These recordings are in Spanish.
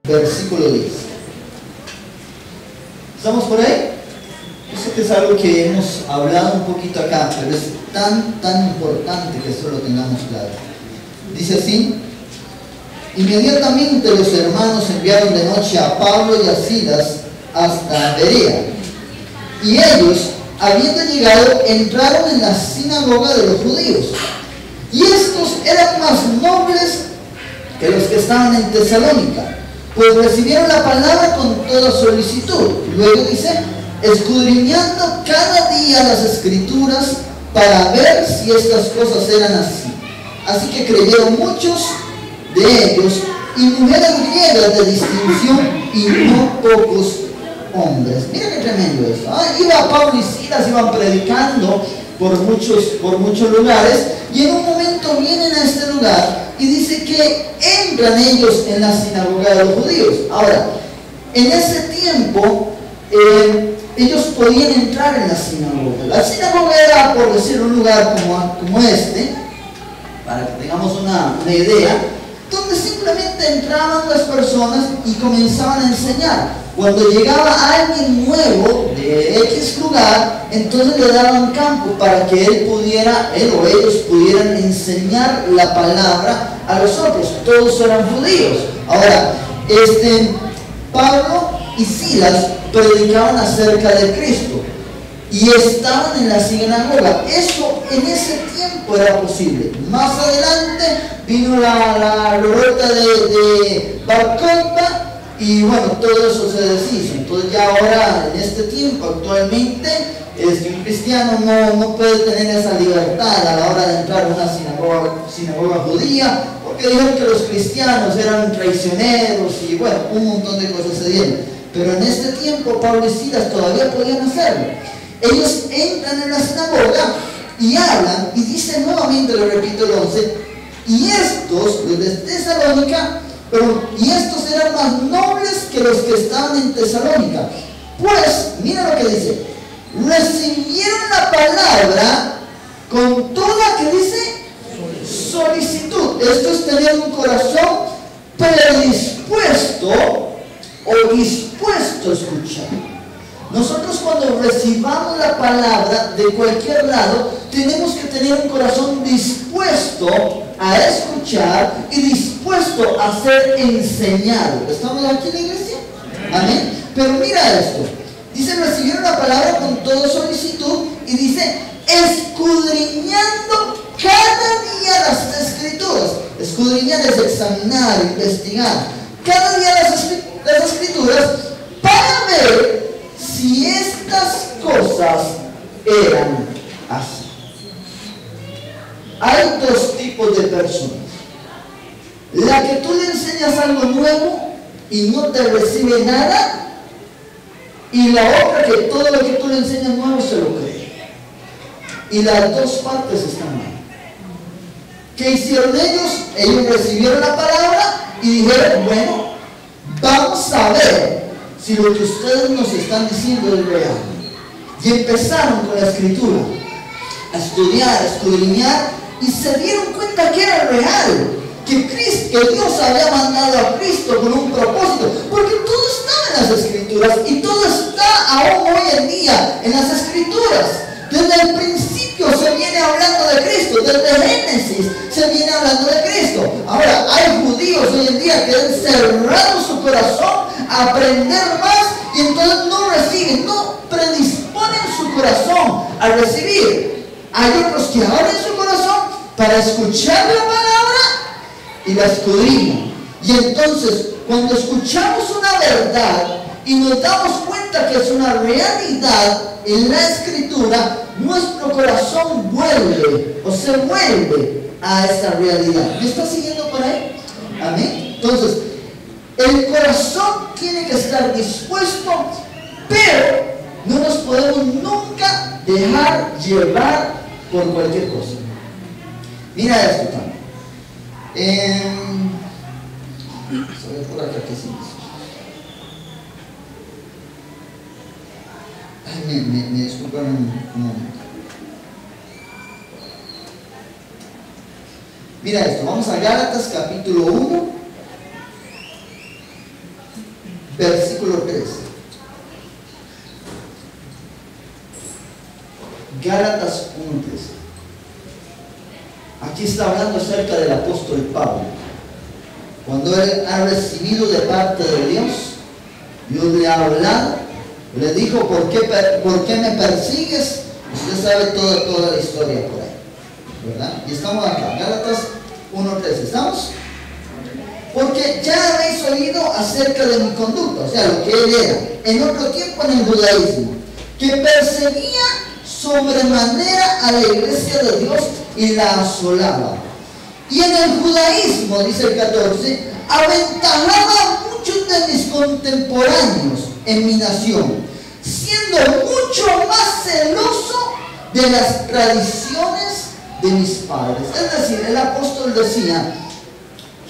versículo 10. ¿Estamos por ahí? Yo sé que es algo que hemos hablado un poquito acá, pero es tan importante que esto lo tengamos claro. Dice así: inmediatamente los hermanos enviaron de noche a Pablo y a Silas hasta Berea, y ellos, habiendo llegado, entraron en la sinagoga de los judíos, y estos eran más nobles que los que estaban en Tesalónica, pues recibieron la palabra con toda solicitud. Luego dice: escudriñando cada día las escrituras para ver si estas cosas eran así. Así que creyeron muchos de ellos, y mujeres griegas de distinción, y no pocos hombres. Mira qué tremendo esto. Iba Pablo y Silas, iban predicando por muchos lugares, y en un momento vienen a este lugar y dice que entran ellos en la sinagoga de los judíos. Ahora, en ese tiempo ellos podían entrar en la sinagoga. La sinagoga era, por decir, un lugar como este, para que tengamos una idea, donde simplemente entraban las personas y comenzaban a enseñar. Cuando llegaba alguien nuevo de X lugar, entonces le daban campo para que él o ellos pudieran enseñar la palabra a los otros. Todos eran judíos. Ahora, Pablo y Silas predicaban acerca de Cristo y estaban en la sinagoga. Eso en ese tiempo era posible. Más adelante vino la revuelta de Bar Kokhba, y bueno, todo eso se deshizo. Entonces ya ahora, en este tiempo, actualmente, un cristiano no puede tener esa libertad a la hora de entrar a una sinagoga judía, porque dijeron que los cristianos eran traicioneros y bueno, un montón de cosas se dieron. Pero en este tiempo Pablo y Silas todavía podían hacerlo. Ellos entran en la sinagoga y hablan, y dice nuevamente, lo repito, el 11, y estos, los de Tesalónica, y estos eran más nobles que los que estaban en Tesalónica, pues, mira lo que dice, recibieron la palabra con toda, que dice, solicitud. Esto es tener un corazón predispuesto o dispuesto a escuchar. Nosotros, cuando recibamos la palabra de cualquier lado, tenemos que tener un corazón dispuesto a escuchar y dispuesto a ser enseñado. ¿Estamos aquí en la iglesia? Amén. Pero mira esto. Dice, recibieron la palabra con toda solicitud, y dice, escudriñando cada día las escrituras. Escudriñar es examinar, investigar. Cada día las escrituras para ver si estas cosas eran así. Hay dos tipos de personas: la que tú le enseñas algo nuevo y no te recibe nada, y la otra que todo lo que tú le enseñas nuevo se lo cree. Y las dos partes están mal. ¿Qué hicieron ellos? Ellos recibieron la palabra y dijeron, bueno, vamos a ver si lo que ustedes nos están diciendo es real. Y empezaron con la escritura a estudiar, a escudriñar, y se dieron cuenta que era real, que Dios había mandado a Cristo con un propósito, porque todo estaba en las escrituras, y todo está aún hoy en día en las escrituras. Desde el principio se viene hablando de Cristo, desde Génesis se viene hablando de Cristo. Ahora, hay judíos hoy en día que han cerrado su corazón a aprender más, y entonces no reciben, no predisponen su corazón a recibir. Hay otros que abren su corazón para escuchar la palabra y la escudriñan. Y entonces, cuando escuchamos una verdad y nos damos cuenta que es una realidad en la escritura, nuestro corazón vuelve o se vuelve a esa realidad. ¿Me está siguiendo por ahí? Amén. Entonces, el corazón tiene que estar dispuesto, pero no nos podemos nunca dejar llevar por cualquier cosa. Mira esto también. Por acá que sí. Me disculpan un momento. Mira esto, vamos a Gálatas capítulo 1, hablando acerca del apóstol Pablo. Cuando él ha recibido de parte de Dios, Dios le ha hablado, le dijo, ¿por qué me persigues? Usted sabe toda la historia por ahí, ¿verdad? Y estamos acá, Gálatas 1:13, ¿estamos? Porque ya habéis oído acerca de mi conducta, o sea, lo que él era, en otro tiempo en el judaísmo, que perseguía sobremanera a la iglesia de Dios y la asolaba. Y en el judaísmo, dice el 14, aventajaba a muchos de mis contemporáneos en mi nación, siendo mucho más celoso de las tradiciones de mis padres. Es decir, el apóstol decía,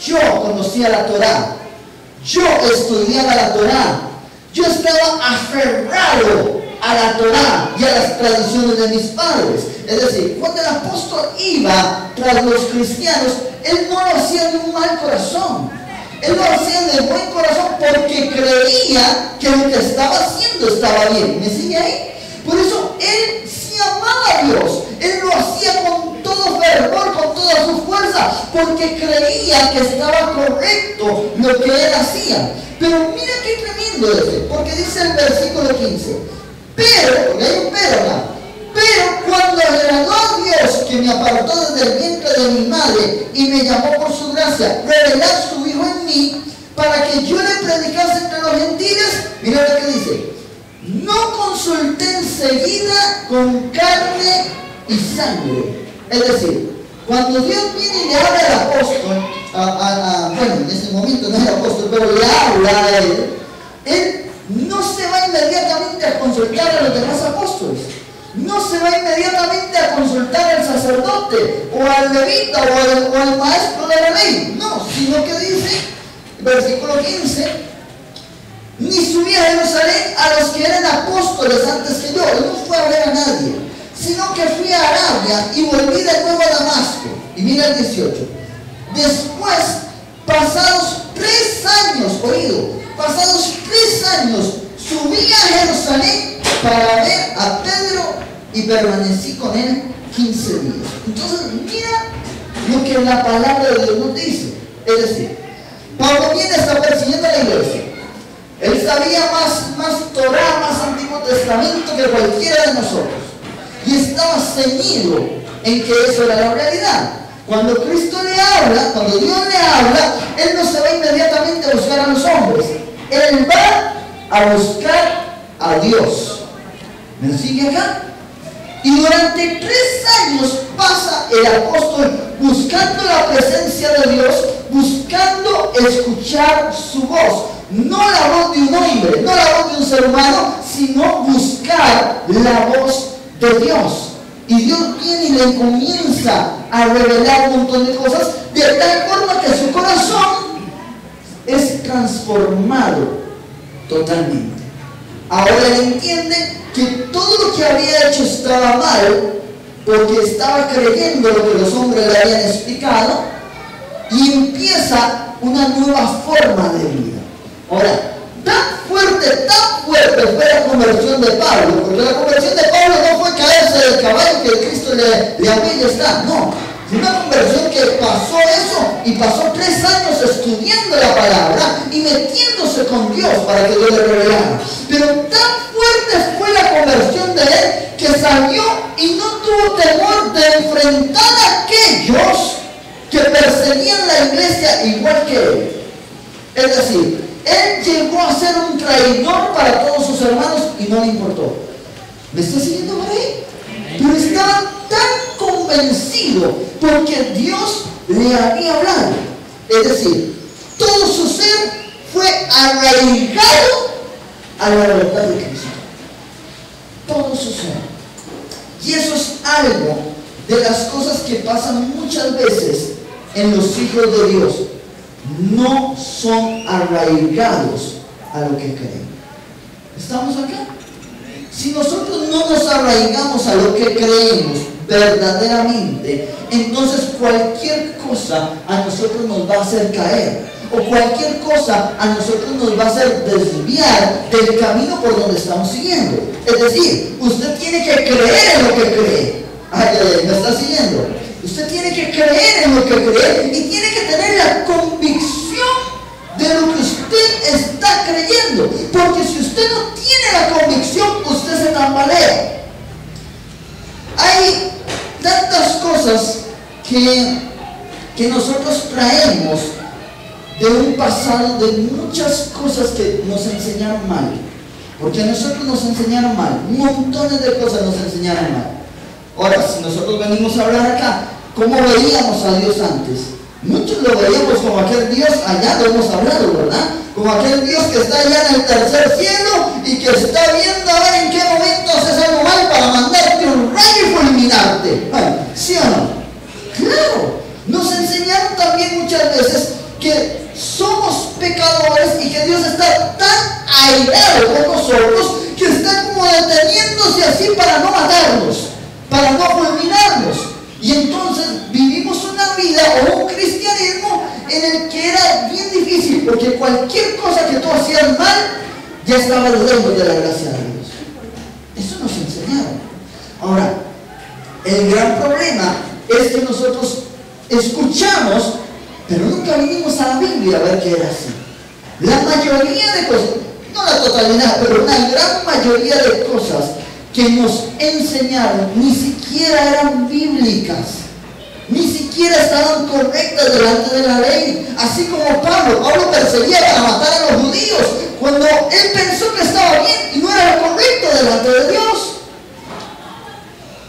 yo conocía la Torá, yo estudiaba la Torá, yo estaba aferrado a la Torá y a las tradiciones de mis padres. Es decir, cuando el apóstol iba tras los cristianos, él no lo hacía de un mal corazón, él lo hacía de buen corazón porque creía que lo que estaba haciendo estaba bien. ¿Me sigue ahí? Por eso él sí amaba a Dios, él lo hacía con todo fervor, con toda su fuerza, porque creía que estaba correcto lo que él hacía. Pero mira qué tremendo es, porque dice el versículo 15, pero, porque hay un pero acá, pero cuando agradó a Dios que me apartó desde el vientre de mi madre y me llamó por su gracia, revelar su Hijo en mí, para que yo le predicase entre los gentiles, mira lo que dice, no consulté enseguida con carne y sangre. Es decir, cuando Dios viene y le habla al apóstol, bueno, en ese momento no es el apóstol, pero le habla a él no se va inmediatamente a consultar a los demás apóstoles, no se va inmediatamente a consultar al sacerdote, o al levita, o al maestro de la ley, no, sino que dice, versículo 15, ni subí a Jerusalén a los que eran apóstoles antes que yo. Él no fue a ver a nadie, sino que fui a Arabia y volví de nuevo a Damasco. Y mira el 18. Después, pasados 3 años, pasados 3 años, subí a Jerusalén para ver a Pedro y permanecí con él 15 días. Entonces, mira lo que la palabra de Dios nos dice. Es decir, Pablo viene, está persiguiendo a la iglesia. Él sabía más Torá, más Antiguo Testamento que cualquiera de nosotros. Y estaba ceñido en que eso era la realidad. Cuando Cristo le habla, cuando Dios le habla, Él no se va inmediatamente a buscar a los hombres. Él va a buscar a Dios. ¿Me sigue acá? Y durante 3 años pasa el apóstol buscando la presencia de Dios, buscando escuchar su voz. No la voz de un hombre, no la voz de un ser humano, sino buscar la voz de Dios. Y Dios viene y le comienza a revelar un montón de cosas, de tal forma que su corazón es transformado totalmente. Ahora él entiende que todo lo que había hecho estaba mal, porque estaba creyendo lo que los hombres le habían explicado, y empieza una nueva forma de vida. Ahora, tan fuerte fue la conversión de Pablo, porque la conversión de Pablo no fue caerse del caballo que Cristo le había y está, no. Fue una conversión que pasó eso y pasó 3 años estudiando la palabra y metiéndose con Dios para que Dios le revelara. Pero tan fuerte fue la conversión de él que salió y no tuvo temor de enfrentar a aquellos que perseguían la iglesia igual que él. Es decir, él llegó a ser un traidor para todos sus hermanos y no le importó. ¿Me está siguiendo por ahí? Pero estaba tan convencido porque Dios le había hablado. Es decir, todo su ser fue arraigado a la verdad de Cristo. Todo su ser. Y eso es algo de las cosas que pasan muchas veces en los hijos de Dios. No son arraigados a lo que creen. ¿Estamos acá? Si nosotros no nos arraigamos a lo que creemos verdaderamente, entonces cualquier cosa a nosotros nos va a hacer caer, o cualquier cosa a nosotros nos va a hacer desviar del camino por donde estamos siguiendo. Es decir, usted tiene que creer en lo que cree. Ay, ¿me está siguiendo? Usted tiene que creer en lo que cree y tiene que tener la convicción de lo que usted está creyendo. Porque si usted no tiene la convicción, usted se tambalea. Hay tantas cosas que nosotros traemos de un pasado, de muchas cosas que nos enseñaron mal. Porque a nosotros nos enseñaron mal, montones de cosas nos enseñaron mal. Ahora, si nosotros venimos a hablar acá, ¿cómo veíamos a Dios antes? Muchos lo veíamos como aquel Dios, allá lo hemos hablado, ¿verdad? Como aquel Dios que está allá en el tercer cielo y que está viendo a ver en qué momento haces algo mal para mandarte un rayo y fulminarte. Bueno, ¿sí o no? Claro, nos enseñaron también muchas veces que somos pecadores y que Dios está tan airado con nosotros que está como deteniéndose así para no matarnos, para no fulminarnos. Y entonces vivimos una vida o un cristianismo en el que era bien difícil, porque cualquier cosa que tú hacías mal ya estabas lejos de la gracia de Dios. Eso nos enseñaron. Ahora, el gran problema es que nosotros escuchamos, pero nunca vinimos a la Biblia a ver qué era así. La mayoría de cosas, no la totalidad, pero una gran mayoría de cosas que nos enseñaron ni siquiera eran bíblicas, ni siquiera estaban correctas delante de la ley. Así como Pablo perseguía para matar a los judíos cuando él pensó que estaba bien y no era lo correcto delante de Dios.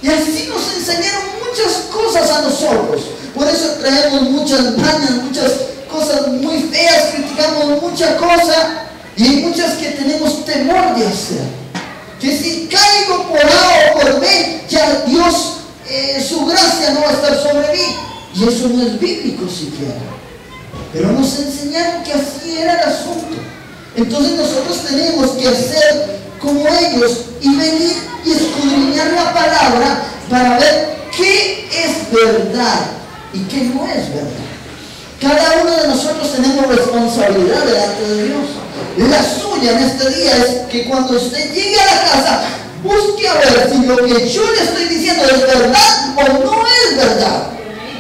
Y así nos enseñaron muchas cosas a nosotros. Por eso traemos muchas mañas, muchas cosas muy feas, criticamos muchas cosas y hay muchas que tenemos temor de hacer. Que si caigo por A o por B, ya Dios, su gracia no va a estar sobre mí. Y eso no es bíblico siquiera. Pero nos enseñaron que así era el asunto. Entonces nosotros tenemos que hacer como ellos y venir y escudriñar la palabra para ver qué es verdad y qué no es verdad. Cada uno de nosotros tenemos responsabilidad delante de Dios. La suya en este día es que cuando usted llegue a la casa, busque a ver si lo que yo le estoy diciendo es verdad o no es verdad.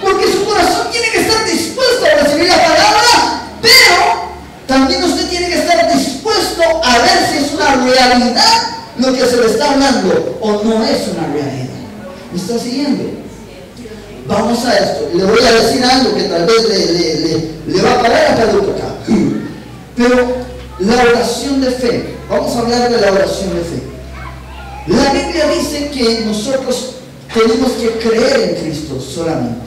Porque su corazón tiene que estar dispuesto a recibir la palabra, pero también usted tiene que estar dispuesto a ver si es una realidad lo que se le está hablando o no es una realidad. ¿Me está siguiendo? Vamos a esto. Le voy a decir algo que tal vez le va a parar a Pedro acá. Pero la oración de fe. Vamos a hablar de la oración de fe. La Biblia dice que nosotros tenemos que creer en Cristo solamente.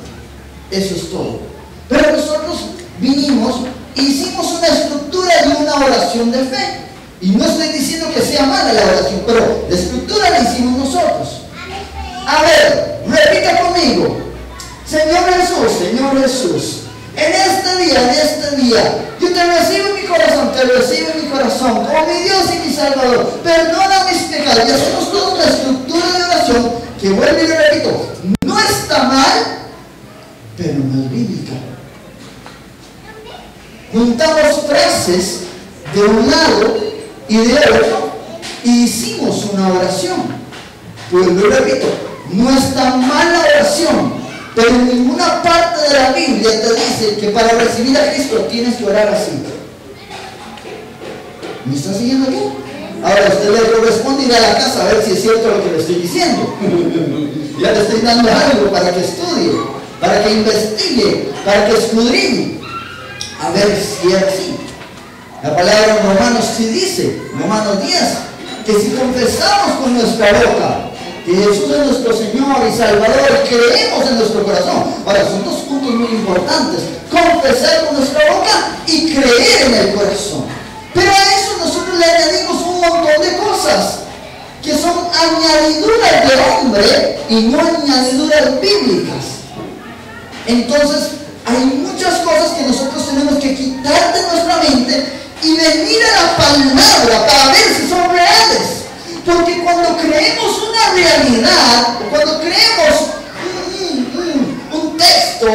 Eso es todo. Pero nosotros vinimos e hicimos una estructura de una oración de fe. Y no estoy diciendo que sea mala la oración, pero la estructura la hicimos nosotros. A ver, repita conmigo. Señor Jesús, en este día, yo te recibo en mi corazón, como mi Dios y mi Salvador. Perdona mis pecados. Y hacemos toda una estructura de oración que, vuelvo y le repito, no está mal, pero no es bíblica. Juntamos frases de un lado y de otro y hicimos una oración. Pues lo repito, no está mal la oración, pero en ninguna parte de la Biblia te dice que para recibir a Cristo tienes que orar así. ¿Me está siguiendo aquí? Ahora usted le corresponde ir a la casa a ver si es cierto lo que le estoy diciendo. Ya le estoy dando algo para que estudie, para que investigue, para que escudriñe, a ver si es así. La palabra en Romanos sí dice, Romanos 10, que si confesamos con nuestra boca que Jesús es nuestro Señor y Salvador, creemos en nuestro corazón. Ahora, son dos puntos muy importantes: confesar con nuestra boca y creer en el corazón. Pero a eso nosotros le añadimos un montón de cosas que son añadiduras de hombre y no añadiduras bíblicas. Entonces, hay muchas cosas que nosotros tenemos que quitar de nuestra mente y venir a la palabra para ver si son reales. Porque cuando creemos una realidad, cuando creemos un texto,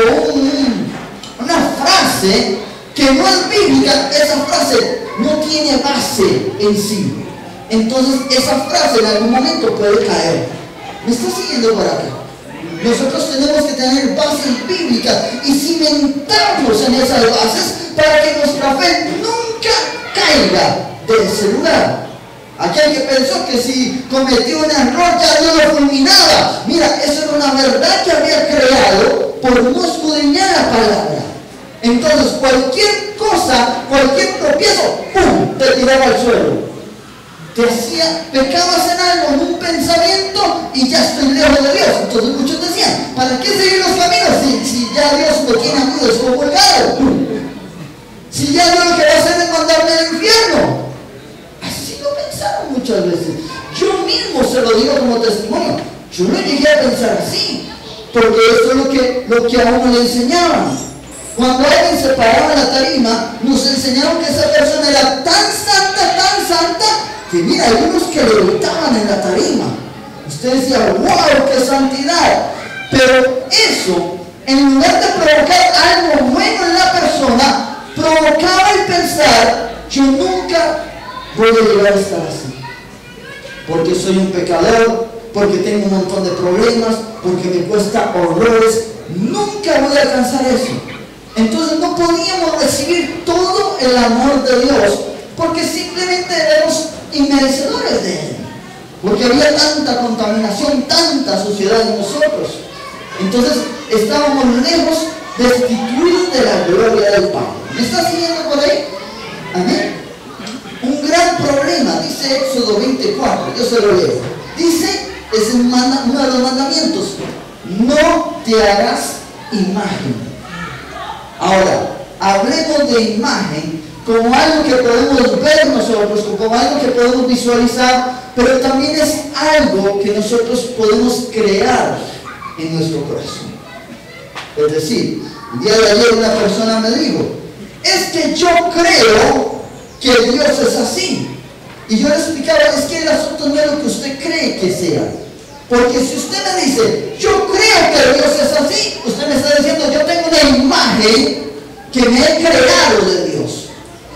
una frase que no es bíblica, esa frase no tiene base en sí. Entonces esa frase en algún momento puede caer. ¿Me está siguiendo por acá? Nosotros tenemos que tener bases bíblicas y cimentarnos en esas bases para que nuestra fe nunca caiga de ese lugar. Aquel que pensó que si cometió un error ya no lo fulminaba. Mira, eso era una verdad que había creado por no escudriñar la palabra. Entonces cualquier cosa, cualquier tropiezo, ¡pum!, te tiraba al suelo. Te hacía, pecabas en algo, en un pensamiento y ya estoy lejos de Dios. Entonces muchos decían, ¿para qué seguir los caminos si ya Dios lo tiene a mí descomulgado? Si ya Dios lo que va a hacer es mandarme al infierno. Así lo pensaron muchas veces. Yo mismo se lo digo como testimonio. Yo no llegué a pensar así, porque eso es lo que a uno le enseñaban. Cuando alguien se paraba en la tarima, nos enseñaron que esa persona era tan santa, que mira, hay unos que levitaban en la tarima. Usted decía, wow, qué santidad. Pero eso, en lugar de provocar algo bueno en la persona, provocaba el pensar, yo nunca voy a llegar a estar así. Porque soy un pecador, porque tengo un montón de problemas, porque me cuesta horrores. Nunca voy a alcanzar eso. Entonces no podíamos recibir todo el amor de Dios, porque simplemente éramos inmerecedores de Él, porque había tanta contaminación, tanta suciedad en nosotros. Entonces estábamos lejos, destituidos de la gloria del Padre. ¿Me está siguiendo por ahí? Amén. Un gran problema, dice Éxodo 24, yo se lo leo. Dice, es uno de los mandamientos, no te harás imagen. Ahora, hablemos de imagen como algo que podemos ver nosotros, como algo que podemos visualizar, pero también es algo que nosotros podemos crear en nuestro corazón. Es decir, el día de ayer una persona me dijo, es que yo creo que Dios es así. Y yo le explicaba, es que el asunto no es lo que usted cree que sea. Porque si usted me dice, yo creo que Dios es así, usted me está diciendo, yo tengo una imagen que me he creado de Dios.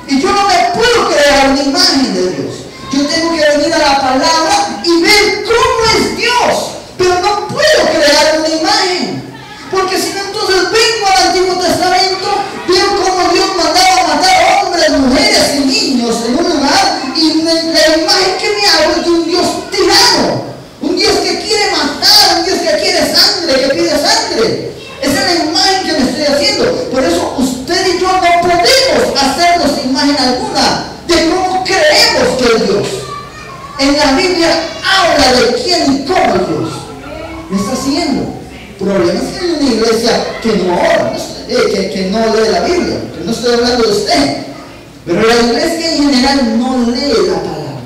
Y yo no me puedo crear una imagen de Dios. Yo tengo que venir a la palabra y ver cómo es Dios. Pero no puedo crear una imagen. Porque si no, entonces vengo al Antiguo Testamento, veo cómo Dios mandaba matar hombres, mujeres y niños en un lugar, y la imagen que me hago es de un Dios tirano. Un Dios que quiere matar, un Dios que quiere sangre, que pide sangre. Esa es la imagen que me estoy haciendo. Por eso usted y yo no podemos hacernos imagen alguna de cómo creemos que es Dios. En la Biblia habla de quién y cómo es Dios. ¿Me está siguiendo? El problema es que hay una iglesia que no ora, que no lee la Biblia, que no estoy hablando de usted. Pero la iglesia en general no lee la palabra,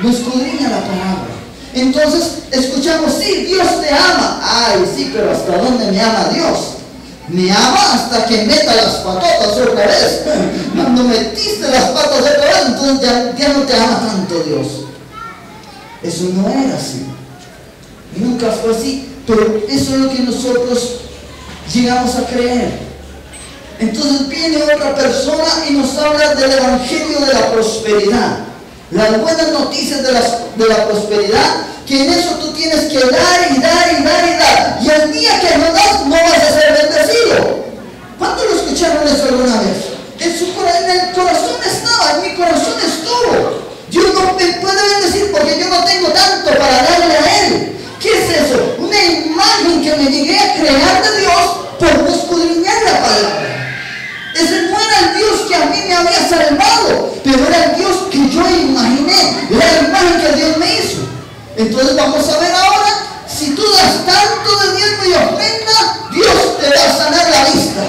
no escudriña la palabra. Entonces escuchamos, sí, Dios te ama. Ay, sí, pero ¿hasta dónde me ama Dios? Me ama hasta que meta las patotas otra vez. Cuando metiste las patas otra vez, entonces ya no te ama tanto Dios. Eso no era así. Nunca fue así. Pero eso es lo que nosotros llegamos a creer. Entonces viene otra persona y nos habla del evangelio de la prosperidad. Las buenas noticias de la prosperidad, que en eso tú tienes que dar y dar y dar y dar. Y el día que no das, no vas a ser bendecido. ¿Cuántos lo escucharon eso alguna vez? En el corazón estaba, en mi corazón estuvo. Dios no me puede bendecir porque yo no tengo tanto para darle a Él. ¿Qué es eso? Una imagen que me llegué a crear de Dios por no escudriñar la palabra. Ese no era el Dios que a mí me había salvado, pero era el Dios que yo imaginé, la imagen que Dios me hizo. Entonces vamos a ver ahora, si tú das tanto de diezmo y ofrenda, Dios te va a sanar la vista.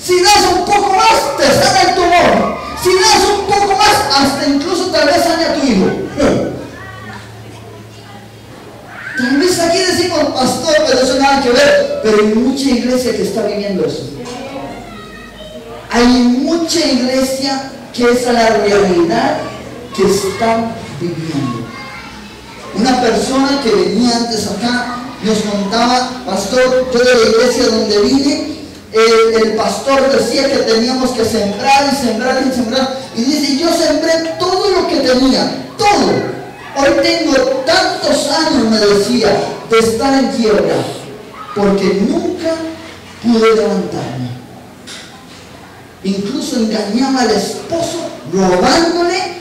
Si das un poco más, te sana el tumor. Si das un poco más, hasta incluso tal vez sane a tu hijo. Tal vez aquí decimos, pastor, pero eso nada que ver, pero hay mucha iglesia que está viviendo eso. Hay mucha iglesia que esa es la realidad que están viviendo. Una persona que venía antes acá nos contaba, pastor, yo de la iglesia donde vine, el pastor decía que teníamos que sembrar y sembrar y sembrar. Y dice, yo sembré todo lo que tenía, todo. Hoy tengo tantos años, me decía, de estar en quiebra. porque nunca pude levantarme. Incluso engañaba al esposo robándole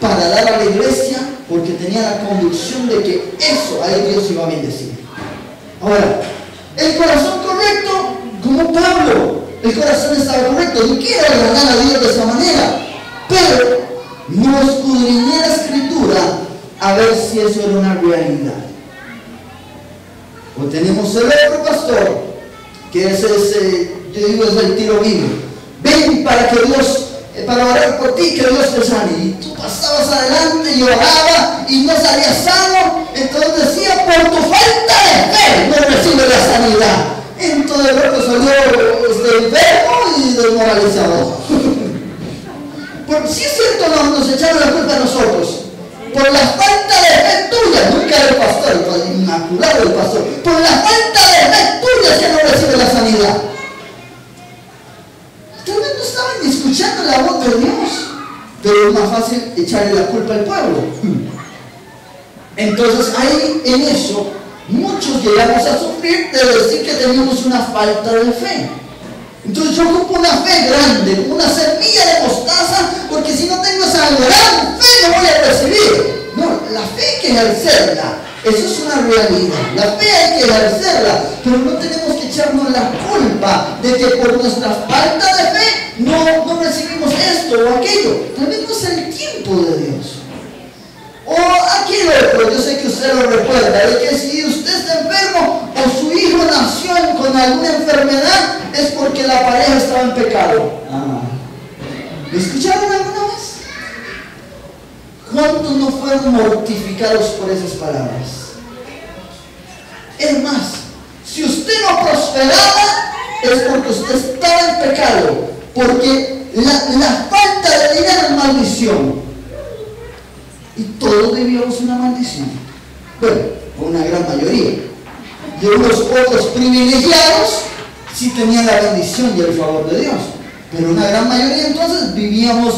para dar a la iglesia, porque tenía la convicción de que eso a él Dios iba a bendecir. Ahora, el corazón correcto, como Pablo, el corazón estaba correcto, y quiere agradar a Dios de esa manera, pero no escudriñé la escritura a ver si eso era una realidad. O tenemos el otro pastor, que es ese, yo digo, es el tiro vivo. Ven para que Dios, para orar por ti, que Dios te sane. Y tú pasabas adelante y oraba y no salías sano. Entonces decía, por tu falta de fe no recibes la sanidad. Entonces el otro salió enfermo y desmoralizado. Si es cierto, nos echaron la culpa a nosotros. Por la falta de fe tuya, nunca era el pastor, el inmaculado el pastor. Por la falta de fe tuya es que no recibe la sanidad. Tal vez no estaban ni escuchando la voz de Dios, pero es más fácil echarle la culpa al pueblo. Entonces ahí en eso muchos llegamos a sufrir de decir que teníamos una falta de fe. Entonces yo ocupo una fe grande, una semilla de mostaza, porque si no tengo esa gran fe no voy a recibir. No, la fe hay que ejercerla, eso es una realidad. La fe hay que ejercerla, pero no tenemos que echarnos la culpa de que por nuestra falta de fe no recibimos esto o aquello. Tal vez no es el tiempo de Dios. O aquel otro, yo sé que usted lo recuerda, de que si usted está enfermo o su hijo nació con alguna enfermedad, es porque la pareja estaba en pecado. ¿Lo escucharon alguna vez? ¿Cuántos no fueron mortificados por esas palabras? Es más, si usted no prosperaba, es porque usted estaba en pecado, porque la falta de dinero es maldición. Y todos vivíamos una maldición. Bueno, una gran mayoría. Y unos pocos privilegiados sí tenían la bendición y el favor de Dios. Pero una gran mayoría entonces vivíamos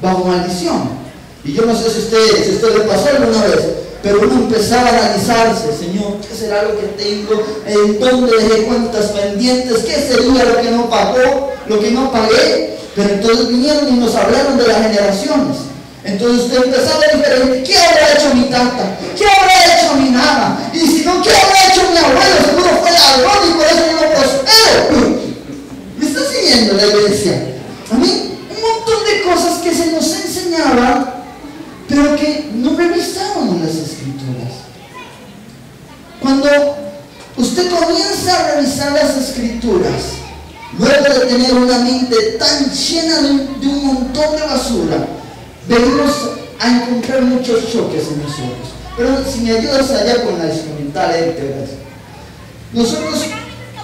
bajo maldición. Y yo no sé si usted le pasó alguna vez, pero uno empezaba a analizarse: Señor, ¿qué será lo que tengo? ¿En dónde dejé cuentas pendientes? ¿Qué sería lo que no pagó? ¿Lo que no pagué? Pero entonces vinieron y nos hablaron de las generaciones. Entonces usted empezaba a diferente. ¿Qué habrá hecho mi tata? ¿Qué habrá hecho mi mamá? Y si no, ¿qué habrá hecho mi abuelo? Seguro fue ladrón y por eso yo no prospero. ¿Me está siguiendo la iglesia? A mí, un montón de cosas que se nos enseñaban, pero que no revisábamos las escrituras. Cuando usted comienza a revisar las escrituras, luego de tener una mente tan llena de un montón de basura, venimos a encontrar muchos choques en nosotros. Pero si me ayudas allá con la instrumental, nosotros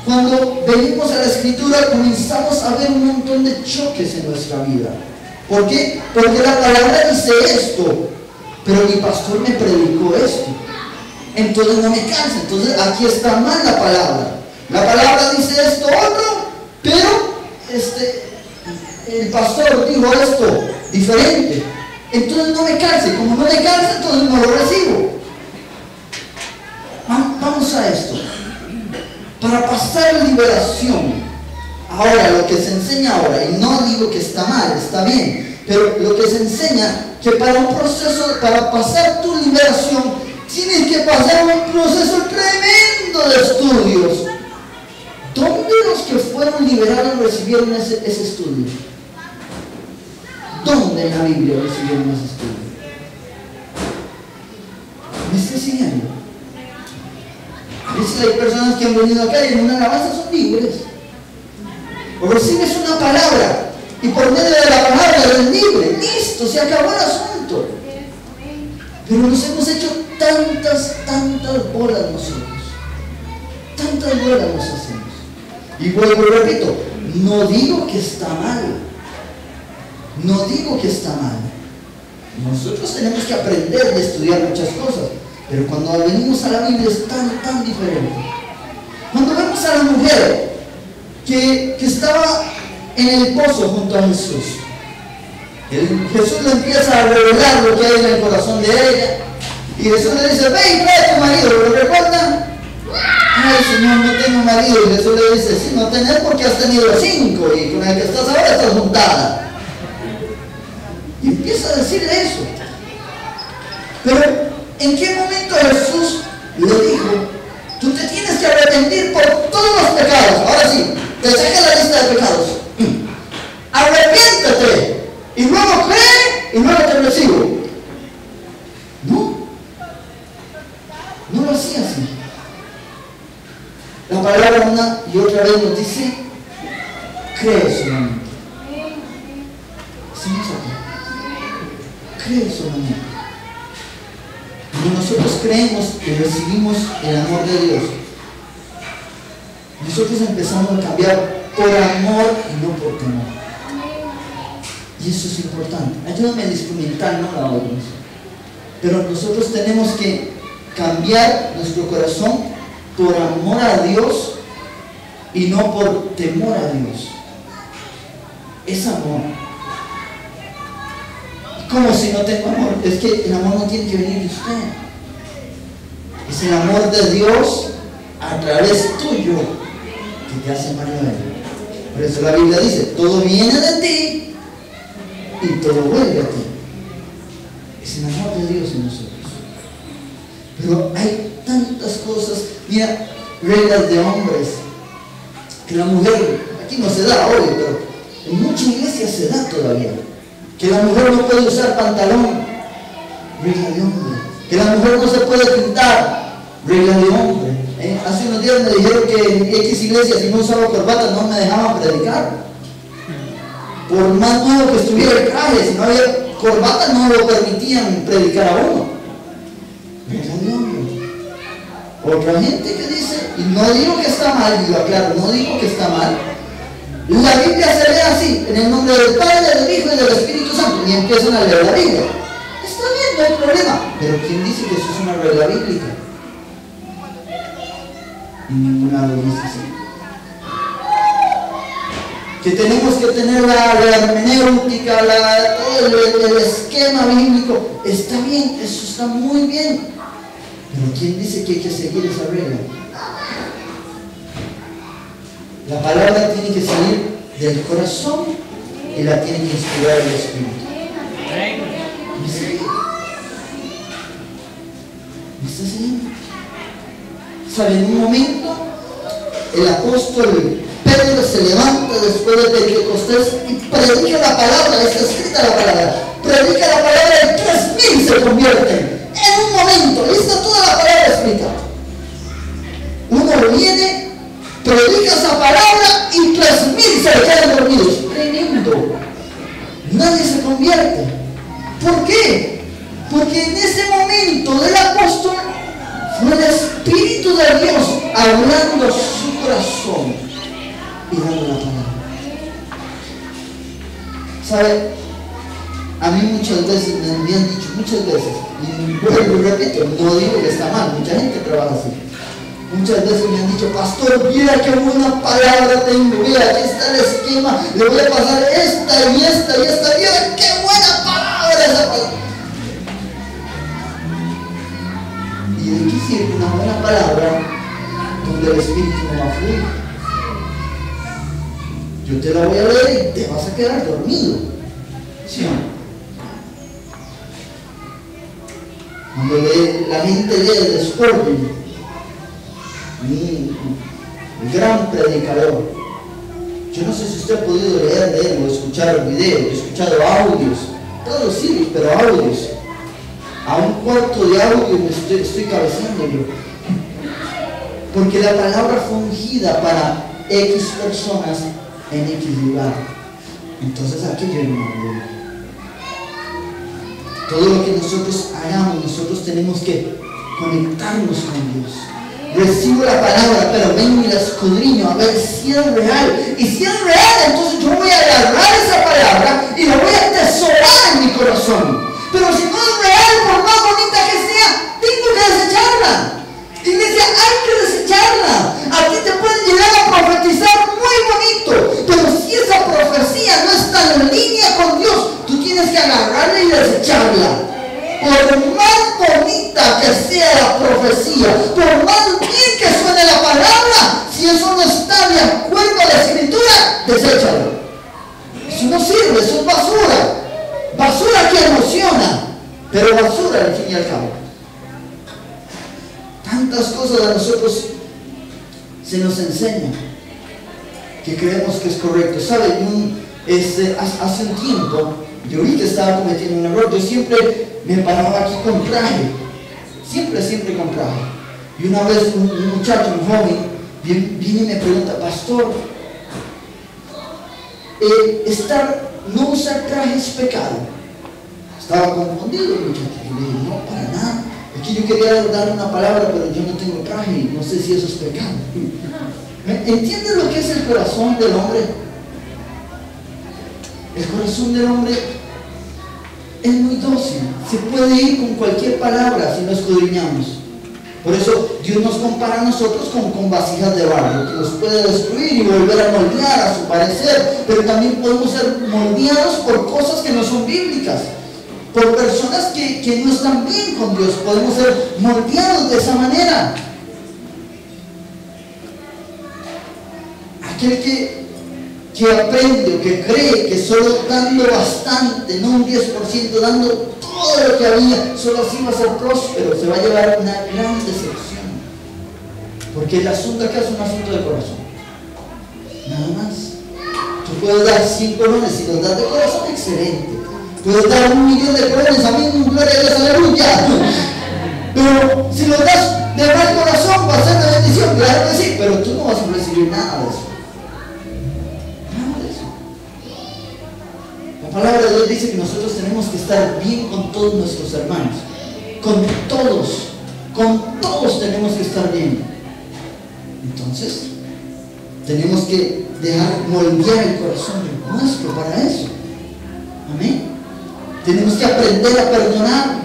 cuando venimos a la escritura comenzamos a ver un montón de choques en nuestra vida. ¿Por qué? Porque la palabra dice esto, pero mi pastor me predicó esto, entonces no me cansa. Entonces aquí está mal la palabra. La palabra dice esto otro, pero el pastor dijo esto diferente, entonces no me canse. Como no me cansa, entonces no lo recibo. Vamos a esto. Para pasar liberación, ahora lo que se enseña ahora, y no digo que está mal, está bien, pero lo que se enseña, que para un proceso, para pasar tu liberación, tienes que pasar un proceso tremendo de estudios. ¿Dónde los que fueron liberados recibieron ese estudio? ¿Dónde en la Biblia recibieron ese estudio? ¿Me está siguiendo? A veces hay personas que han venido acá y en una alabanza son libres. O recibes una palabra y por medio de la palabra eres libre. Listo, se acabó el asunto. Pero nos hemos hecho tantas bolas nosotros. Tantas bolas nos hacemos. Y vuelvo y repito, no digo que está mal. No digo que está mal. Nosotros tenemos que aprender y estudiar muchas cosas. Pero cuando venimos a la Biblia es tan diferente. Cuando vemos a la mujer que estaba en el pozo junto a Jesús, Jesús le empieza a revelar lo que hay en el corazón de ella. Y Jesús le dice: ve y trae a tu marido. ¿Lo recuerdan? ay Señor, no tengo marido. Y Jesús le dice, sí, no tenés porque has tenido 5 y con el que estás ahora estás juntada. Y empieza a decirle eso. Pero ¿en qué momento Jesús le dijo, tú te tienes que arrepentir por todos los pecados? Ahora sí, te saca la lista de pecados. Arrepiéntete y luego cree y luego te recibo. No lo hacía así. La palabra una y otra vez nos dice, cree solamente. ¿Sí nos saca? Cree solamente. Cuando nosotros creemos que recibimos el amor de Dios, nosotros empezamos a cambiar por amor y no por temor. Y eso es importante. Ayúdame a instrumentar, no la otra. Pero nosotros tenemos que cambiar nuestro corazón por amor a Dios y no por temor a Dios. Es amor. ¿Cómo si no tengo amor? Es que el amor no tiene que venir de usted. Es el amor de Dios a través tuyo que te hace amar a Él. Por eso la Biblia dice, todo viene de ti y todo vuelve a ti. Es el amor de Dios en nosotros. Pero hay tantas cosas, mira, reglas de hombres, que la mujer, aquí no se da hoy, pero en muchas iglesias se da todavía. Que la mujer no puede usar pantalón, regla de hombre. Que la mujer no se puede pintar, regla de hombre. Hace unos días me dijeron que en X iglesias si no usaba corbata no me dejaban predicar. Por más nuevo que estuviera el traje, si no había corbata no lo permitían predicar a uno. Regla de hombre. Otra gente que dice, y no digo que está mal, digo aclaro, no digo que está mal. La Biblia se lee así, en el nombre del Padre, del Hijo y del Espíritu Santo, y empiezan a leer la Biblia. Está bien, no hay problema. Pero ¿quién dice que eso es una regla bíblica? En ninguna lo dice así. Que tenemos que tener la hermenéutica, todo el esquema bíblico. Está bien, eso está muy bien. Pero ¿quién dice que hay que seguir esa regla? La palabra tiene que salir del corazón y la tiene que inspirar el Espíritu. ¿Me está siguiendo? ¿Sabe? En un momento el apóstol Pedro se levanta después de Pentecostés y predica la palabra, está escrita la palabra, predica la palabra y 3,000 se convierten en un momento. Ahí está toda la palabra escrita. Uno viene, predica esa palabra y 3,000 se le quedan dormidos. Tremendo. Nadie se convierte. ¿Por qué? Porque en ese momento del apóstol fue el Espíritu de Dios hablando a su corazón y dando la palabra. ¿Sabe? A mí muchas veces me han dicho, muchas veces, y vuelvo y repito, no digo que está mal, mucha gente trabaja así. Muchas veces me han dicho, pastor, mira qué buena palabra tengo, mira, aquí está el esquema, le voy a pasar esta y esta y esta, mira qué buena palabra esa palabra. ¿Y de qué sirve una buena palabra donde el Espíritu no va a fluir? Yo te la voy a leer y te vas a quedar dormido. ¿Sí o no? Cuando la gente lee el Spurgeon, un gran predicador, yo no sé si usted ha podido leer de él o escuchar videos, he escuchado audios, todos sí, pero audios. A un cuarto de audio me estoy cabeceando yo. Porque la palabra fue ungida para X personas en X lugar. Entonces aquí llega una gloria. Todo lo que nosotros hagamos, nosotros tenemos que conectarnos con Dios. Recibo la palabra, pero vengo y la escudriño a ver si es real. Y si es real, entonces yo voy a agarrar esa palabra y la voy a atesorar en mi corazón. Pero si no es real, por más bonita que sea, tengo que desecharla. Iglesia, hay que desecharla. A ti te pueden llegar a profetizar muy bonito, pero si esa profecía no está en línea con Dios, tú tienes que agarrarla y desecharla. por más bonita que sea la profecía, por más bien que suene la palabra, si eso no está de acuerdo a la escritura, deséchalo. Eso no sirve, eso es basura. Basura que emociona, pero basura al fin y al cabo. Tantas cosas a nosotros se nos enseña que creemos que es correcto. ¿Saben? Hace un tiempo yo vi que estaba cometiendo un error. Yo siempre me paraba aquí con traje, siempre con traje. Y una vez un muchacho, un joven, viene y me pregunta: pastor, no usar traje es pecado. Estaba confundido el muchacho. Y le dije: no, para nada. Aquí yo quería dar una palabra, pero yo no tengo traje y no sé si eso es pecado. ¿Entienden lo que es el corazón del hombre? El corazón del hombre es muy dócil. Se puede ir con cualquier palabra si no escudriñamos. Por eso Dios nos compara a nosotros con vasijas de barro, que nos puede destruir y volver a moldear a su parecer. Pero también podemos ser moldeados por cosas que no son bíblicas, por personas que no están bien con Dios. Podemos ser moldeados de esa manera. Aquel que aprende o que cree que solo dando bastante, no un 10%, dando todo lo que había, solo así va a ser próspero, se va a llevar una gran decepción. Porque el asunto acá es un asunto de corazón, nada más. Tú puedes dar 100 colones, si los das de corazón, excelente. Puedes dar 1.000.000 de colones, amén, gloria a Dios, aleluya. Pero si los das de mal corazón, va a ser de bendición, claro que sí, pero tú no vas a recibir nada de eso. La palabra de Dios dice que nosotros tenemos que estar bien con todos nuestros hermanos. Con todos tenemos que estar bien. Entonces, tenemos que dejar moldear el corazón nuestro para eso. Amén. Tenemos que aprender a perdonar.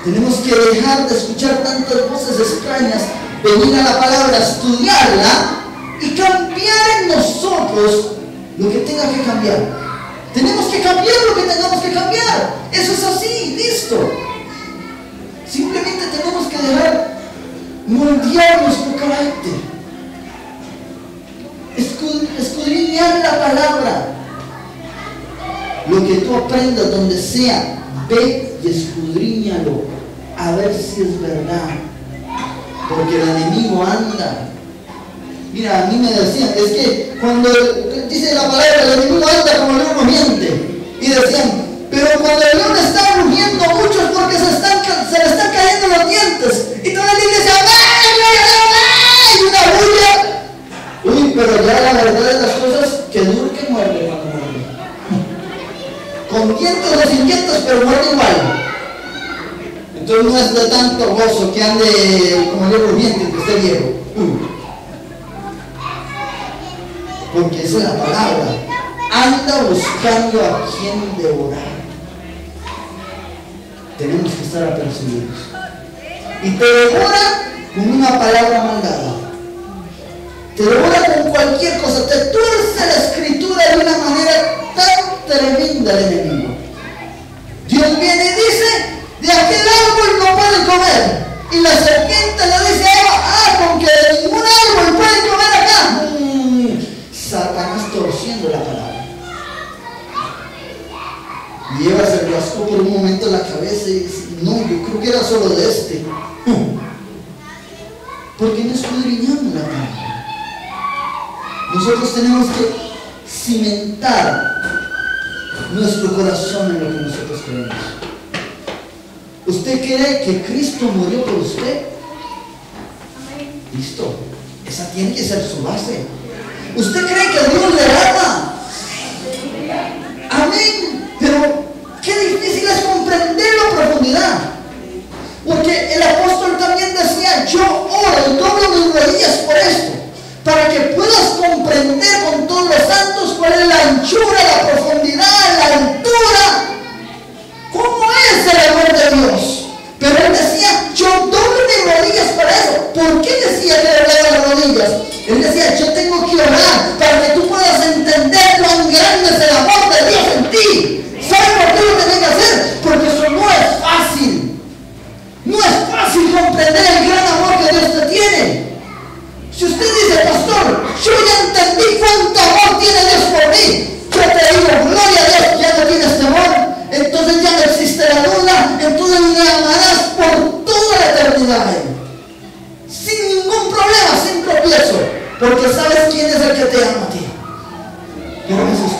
Tenemos que dejar de escuchar tantas voces extrañas, venir a la palabra, estudiarla y cambiar en nosotros lo que tenga que cambiar. Tenemos que cambiar lo que tengamos que cambiar. Eso es así, listo. Simplemente tenemos que dejar moldear nuestro carácter. Escudriñar la palabra. Lo que tú aprendas donde sea, ve y escudriñalo a ver si es verdad. Porque el enemigo anda. Mira, a mí me decían, es que cuando dice la palabra, el enemigo anda como león rugiente. Y decían, pero cuando el león está rugiendo mucho es porque se le están cayendo los dientes. Y toda la iglesia dice, ¡ay! Y una bulla. Uy, pero ya la verdad de las cosas, que duro que muerde cuando muerde. Con dientes o sin dientes, pero muerde igual. Entonces no es de tanto gozo que ande como león rugiente, que esté viejo. Porque esa es la palabra. Anda buscando a quien devorar. Tenemos que estar apercibidos. Y te devora con una palabra mal dada. Te devora con cualquier cosa. Te tuerce la escritura de una manera tan tremenda el enemigo. Dios viene y dice, de aquel árbol no pueden comer. Y la serpiente le dice a Eva, con que de ningún árbol pueden comer acá. Satanás torciendo la palabra. Y Eva se rascó por un momento la cabeza y dice, no, yo creo que era solo de este. Porque no escudriñamos la palabra. Nosotros tenemos que cimentar nuestro corazón en lo que nosotros creemos. ¿Usted cree que Cristo murió por usted? Listo. Esa tiene que ser su base. ¿Usted cree que Dios le ama? Amén. Pero qué difícil es comprenderlo a profundidad. Porque el apóstol también decía, yo oro y doblo mis rodillas por esto, para que puedas comprender con todos los santos cuál es la anchura, la profundidad, la altura, cómo es el amor de Dios. Pero él decía, yo doblo mis rodillas para eso. ¿Por qué decía que doblaba las rodillas? Él decía, yo tengo que orar para que tú puedas entender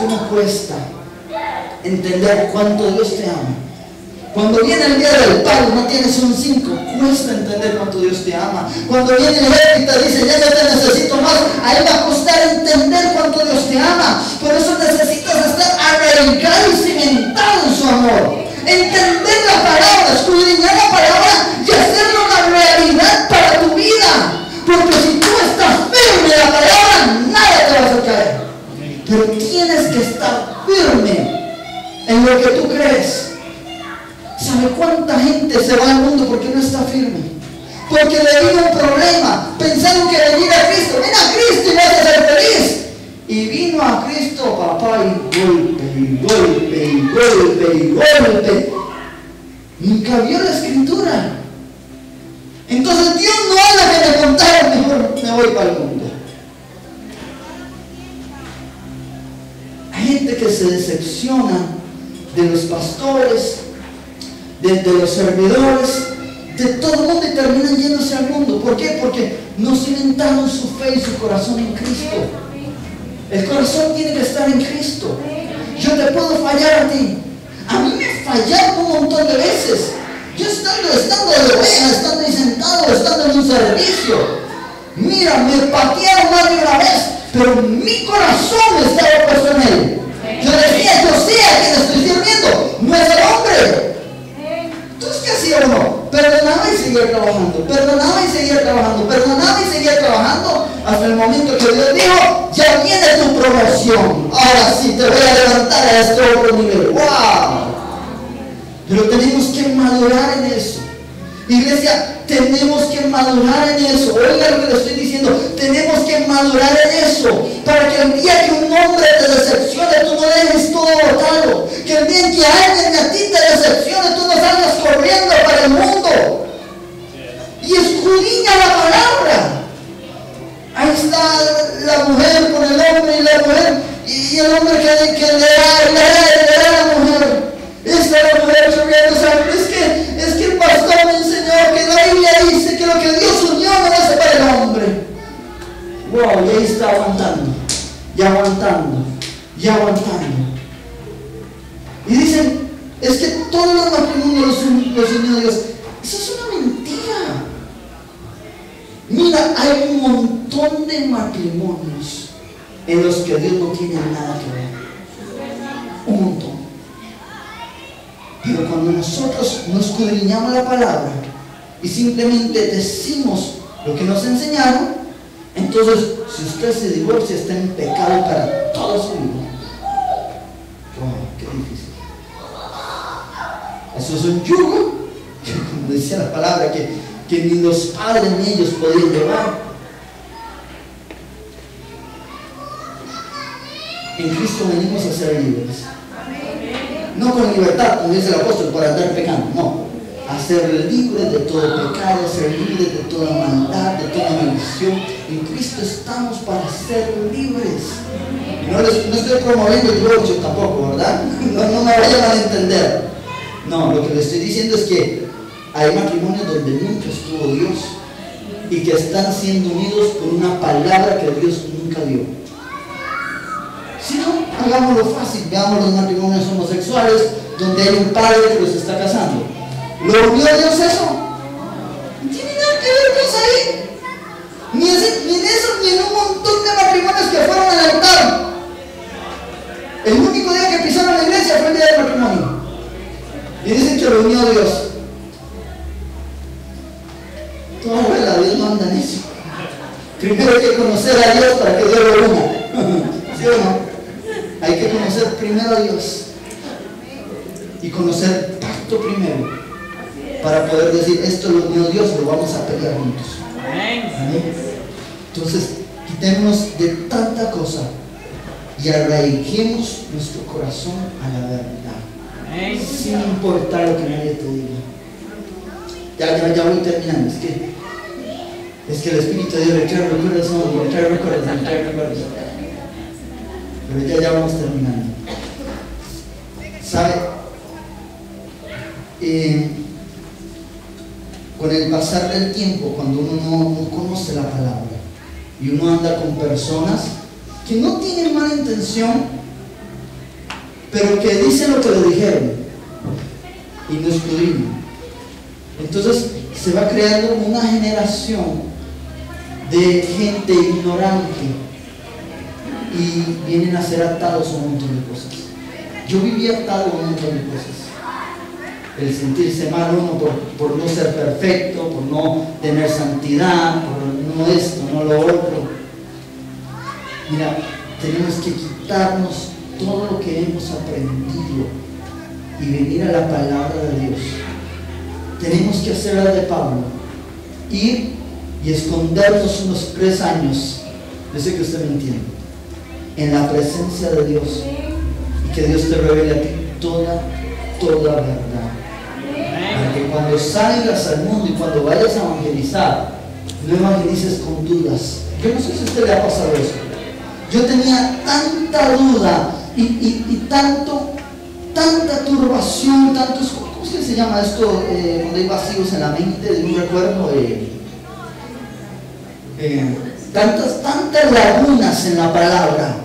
cómo cuesta entender cuánto Dios te ama. Cuando viene el día del pago, no tienes un 5, cuesta entender cuánto Dios te ama. Cuando viene el jefe y te dice, ya no te necesito más, ahí va a costar entender cuánto Dios te ama. Por eso necesitas estar arraigado y cimentado en su amor. Entender la palabra, escudriñar la palabra y hacerlo una realidad para tu vida. Porque si tú estás firme en la palabra, nada te va a hacer caer. Pero tienes que estar firme en lo que tú crees. ¿Sabe cuánta gente se va al mundo porque no está firme? Porque le vino un problema. Pensaron que venir a Cristo. Ven a Cristo y vas a ser feliz. Y vino a Cristo, papá, y golpe, y golpe, y golpe, y golpe. Nunca vio la escritura. Entonces Dios no habla que me contaron, mejor me voy para el mundo. Hay gente que se decepciona de los pastores, de los servidores, de todo el mundo y terminan yéndose al mundo. ¿Por qué? Porque no cimentaron su fe y su corazón en Cristo. El corazón tiene que estar en Cristo. Yo te puedo fallar a ti. A mí me fallaron un montón de veces. Yo estando de oveja, estando ahí sentado, estando en un servicio. Mira, me patearon más de una vez, pero mi corazón estaba puesto en él. Yo decía, yo sé a quien estoy sirviendo, no es el hombre. Entonces, ¿qué hacía uno? Perdonaba y seguía trabajando, perdonaba y seguía trabajando, perdonaba y seguía trabajando, hasta el momento que Dios dijo, ya viene tu promoción, ahora sí te voy a levantar a este otro nivel. ¡Wow! Pero tenemos que madurar en eso. Iglesia, tenemos que madurar en eso. Oiga lo que le estoy diciendo. Tenemos que madurar en eso. Para que el día que un hombre te decepcione, tú no dejes todo botado. Que el día que alguien a ti te decepcione, tú no salgas corriendo para el mundo. Y escudriña la palabra. Ahí está la mujer con el hombre y la mujer. Y el hombre que le da a la mujer. Esta es la mujer sonriendo, es que el pastor me enseñó que la Biblia dice que lo que Dios unió no lo separa el hombre. Wow, y ahí está aguantando, y aguantando, y aguantando. Y dicen, es que todos los matrimonios los unió Dios. Eso es una mentira. Mira, hay un montón de matrimonios en los que Dios no tiene nada que ver. Un montón. Pero cuando nosotros nos escudriñamos la palabra y simplemente decimos lo que nos enseñaron, entonces si usted se divorcia está en pecado para toda su vida. Wow, qué difícil. Eso es un yugo, como decía la palabra, que ni los padres ni ellos podían llevar. En Cristo venimos a ser libres. No con libertad, como dice el apóstol, por andar pecando, no. A ser libres de todo pecado, a ser libres de toda maldad, de toda maldición. En Cristo estamos para ser libres. No estoy promoviendo el divorcio tampoco, ¿verdad? No me vayan a entender. No, lo que le estoy diciendo es que hay matrimonios donde nunca estuvo Dios y que están siendo unidos por una palabra que Dios nunca dio. Si no, hagámoslo fácil, veamos los matrimonios homosexuales donde hay un padre que los está casando. ¿Lo unió Dios eso? No tiene nada que ver Dios ahí. Ni en eso, ni en un montón de matrimonios que fueron al altar. El único día que pisaron la iglesia fue el día del matrimonio. Y dicen que lo unió Dios. Toda Dios no anda en eso. Primero hay que conocer a Dios para que Dios lo una. ¿Sí o no? Hay que conocer primero a Dios y conocer el pacto primero para poder decir, esto lo unió Dios, lo vamos a pelear juntos. Amén. Entonces, quitémonos de tanta cosa y arraiguemos nuestro corazón a la verdad, sin importar lo que nadie te diga. Ya voy terminando. Es que el Espíritu de Dios le trae recuerdos. Pero ya vamos terminando. ¿Sabe? Con el pasar del tiempo, cuando uno no conoce la palabra y uno anda con personas que no tienen mala intención, pero que dicen lo que le dijeron y no escudriñan. Entonces se va creando una generación de gente ignorante y vienen a ser atados a un montón de cosas. Yo viví atado a un montón de cosas. El sentirse mal uno por no ser perfecto, por no tener santidad, por no esto, no lo otro. Mira, tenemos que quitarnos todo lo que hemos aprendido y venir a la palabra de Dios. Tenemos que hacer la de Pablo, ir y escondernos unos 3 años, yo sé que usted me entiende, en la presencia de Dios, y que Dios te revele a ti toda verdad, para que cuando salgas al mundo y cuando vayas a evangelizar, no evangelices con dudas. Yo no sé si a usted le ha pasado eso. Yo tenía tanta duda y tanta turbación, tantos, ¿cómo es que se llama esto? Cuando hay vacíos en la mente, de un recuerdo, tantas lagunas en la palabra,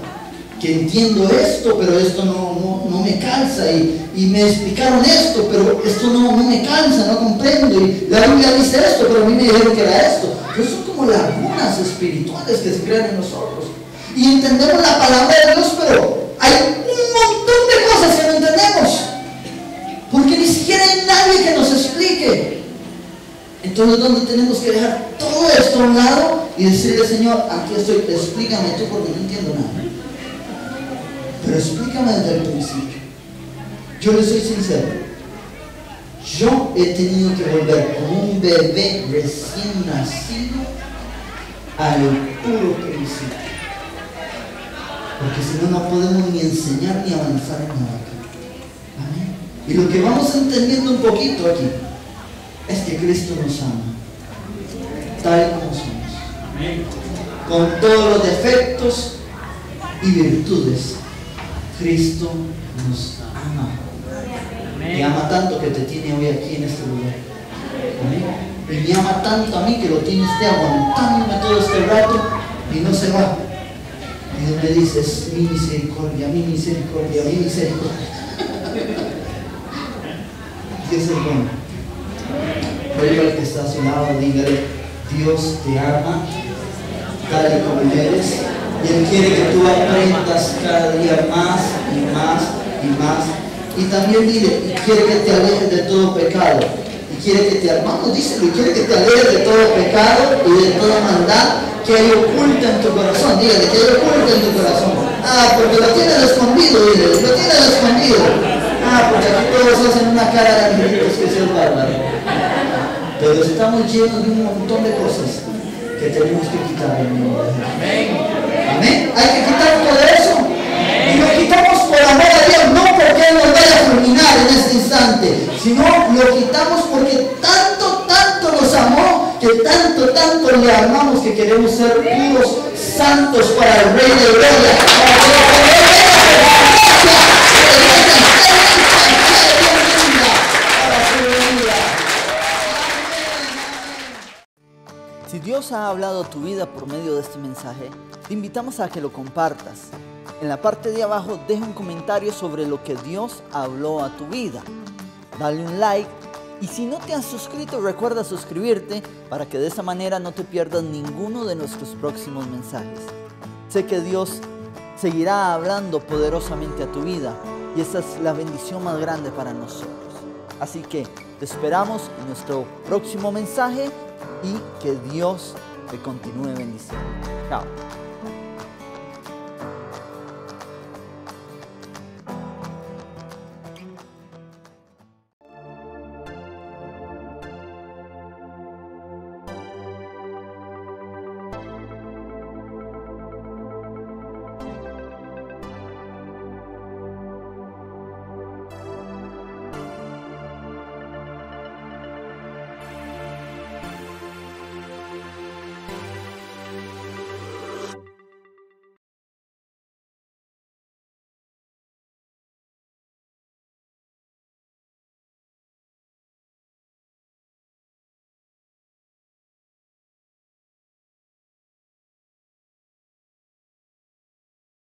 que entiendo esto, pero esto no me calza, y me explicaron esto, pero esto no me calza, no comprendo, y la Biblia dice esto, pero a mí me dijeron que era esto. Pero son como lagunas espirituales que se crean en nosotros, y entendemos la palabra de Dios, pero hay un montón de cosas que no entendemos, porque ni siquiera hay nadie que nos explique. Entonces, ¿dónde tenemos que dejar todo esto a un lado y decirle: Señor, aquí estoy, explícame tú, porque no entiendo nada, pero explícame desde el principio? Yo le soy sincero, yo he tenido que volver como un bebé recién nacido al puro principio, porque si no, no podemos ni enseñar ni avanzar en nada. Amén. Y lo que vamos entendiendo un poquito aquí es que Cristo nos ama tal como somos. Amén. Con todos los defectos y virtudes, Cristo nos ama. Amén. Me ama tanto que te tiene hoy aquí en este lugar. Amén. Y me ama tanto a mí que lo tiene usted aguantándome todo este rato y no se va. Y Dios me dice: es mi misericordia, mi misericordia, mi misericordia. Dios es bueno. Oiga al que está a su lado, dígale: Dios te ama tal y como eres, y Él quiere que tú aprendas cada día más y más y más. Y también dile: y quiere que te alejes de todo pecado, y quiere que te, hermano, díselo, y quiere que te alejes de todo pecado y de toda maldad que hay oculta en tu corazón. Dígale: que hay oculta en tu corazón. Porque lo tienes escondido, dile, lo tienes escondido. Porque aquí todos hacen una cara de angelitos que se es bárbaro. Pero estamos llenos de un montón de cosas que tenemos que quitar. Amén. Amén. Hay que quitar todo eso. Y lo quitamos por amor a Dios, no porque Él nos vaya a fulminar en este instante, sino lo quitamos porque tanto nos amó, que tanto le amamos, que queremos ser puros santos para el Rey de Gloria. Si Dios ha hablado a tu vida por medio de este mensaje, te invitamos a que lo compartas. En la parte de abajo deja un comentario sobre lo que Dios habló a tu vida. Dale un like, y si no te has suscrito, recuerda suscribirte para que de esa manera no te pierdas ninguno de nuestros próximos mensajes. Sé que Dios seguirá hablando poderosamente a tu vida, y esa es la bendición más grande para nosotros. Así que te esperamos en nuestro próximo mensaje, y que Dios te continúe bendiciendo. Chao.